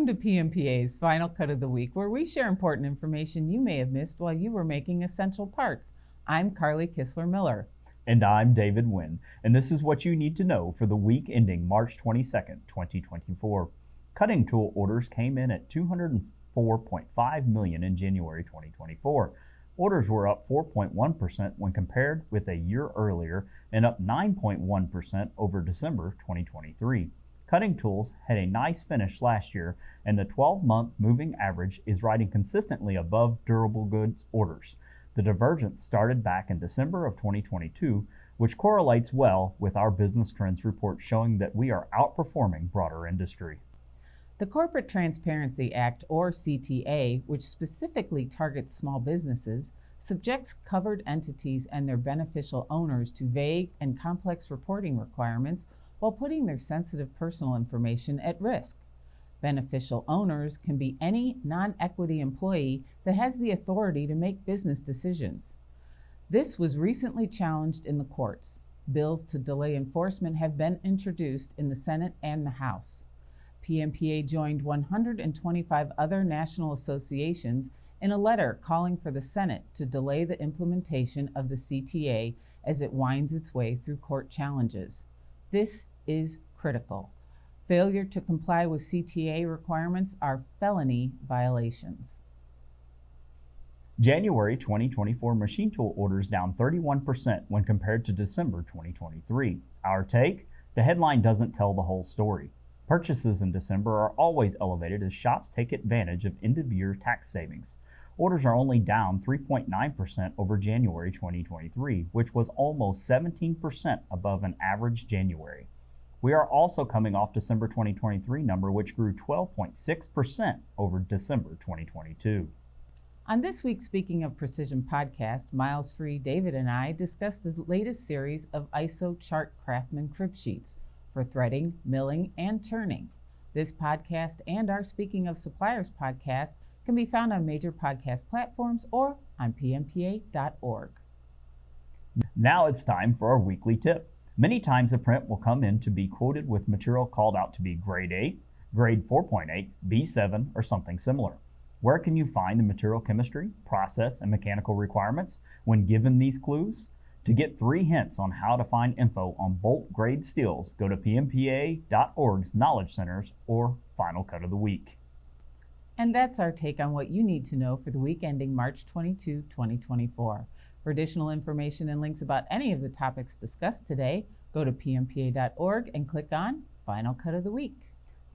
Welcome to PMPA's Final Cut of the Week, where we share important information you may have missed while you were making essential parts. I'm Carly Kissler-Miller. And I'm David Wynn, and this is what you need to know for the week ending March 22nd, 2024. Cutting tool orders came in at $204.5 million in January 2024. Orders were up 4.1% when compared with a year earlier and up 9.1% over December 2023. Cutting tools had a nice finish last year, and the 12-month moving average is riding consistently above durable goods orders. The divergence started back in December of 2022, which correlates well with our business trends report showing that we are outperforming broader industry. The Corporate Transparency Act, or CTA, which specifically targets small businesses, subjects covered entities and their beneficial owners to vague and complex reporting requirements while putting their sensitive personal information at risk. Beneficial owners can be any non-equity employee that has the authority to make business decisions. This was recently challenged in the courts. Bills to delay enforcement have been introduced in the Senate and the House. PMPA joined 125 other national associations in a letter calling for the Senate to delay the implementation of the CTA as it winds its way through court challenges. This is critical. Failure to comply with CTA requirements are felony violations. January 2024 machine tool orders down 31% when compared to December 2023. Our take? The headline doesn't tell the whole story. Purchases in December are always elevated as shops take advantage of end-of-year tax savings. Orders are only down 3.9% over January 2023, which was almost 17% above an average January. We are also coming off December 2023 number, which grew 12.6% over December 2022. On this week's Speaking of Precision podcast, Miles Free, David, and I discussed the latest series of ISO chart Craftsman crib sheets for threading, milling, and turning. This podcast and our Speaking of Suppliers podcast can be found on major podcast platforms or on pmpa.org. Now it's time for our weekly tip. Many times a print will come in to be quoted with material called out to be grade 8, grade 4.8, B7, or something similar. Where can you find the material chemistry, process, and mechanical requirements when given these clues? To get 3 hints on how to find info on bolt grade steels, go to pmpa.org's Knowledge Centers or Final Cut of the Week. And that's our take on what you need to know for the week ending March 22, 2024. For additional information and links about any of the topics discussed today, go to pmpa.org and click on Final Cut of the Week.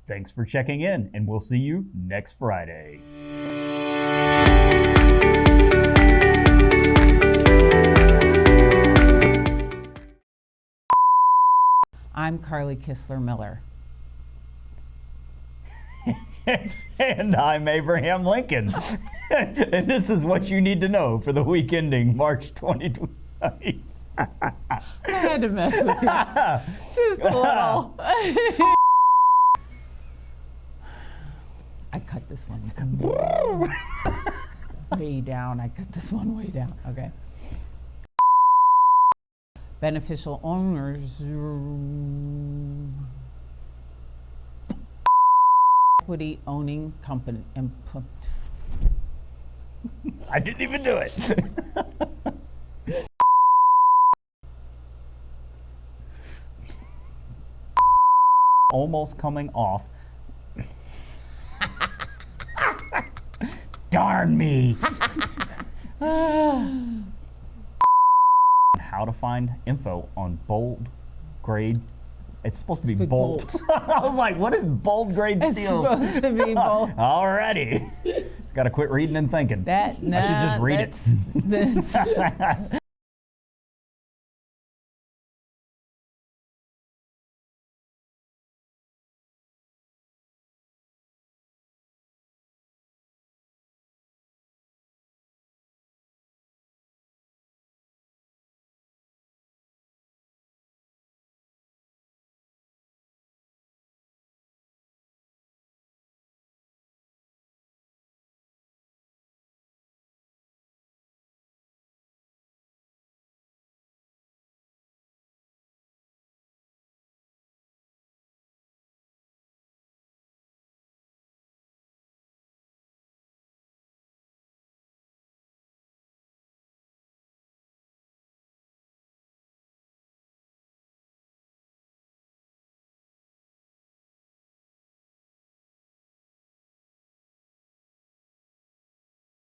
Thanks for checking in, and we'll see you next Friday. I'm Carly Kissler-Miller. And I'm Abraham Lincoln. And this is what you need to know for the week ending March 2020. I had to mess with you. Just a little. I cut this one way down. I cut this one way down. Okay. Beneficial owners. Equity owning company. I didn't even do it. Almost coming off. Darn me. How to find info on bold grade. It's supposed to be bolt. I was like, what is bold grade steel? It's supposed to be bolt. Alrighty. Got to quit reading and thinking. I should just read it.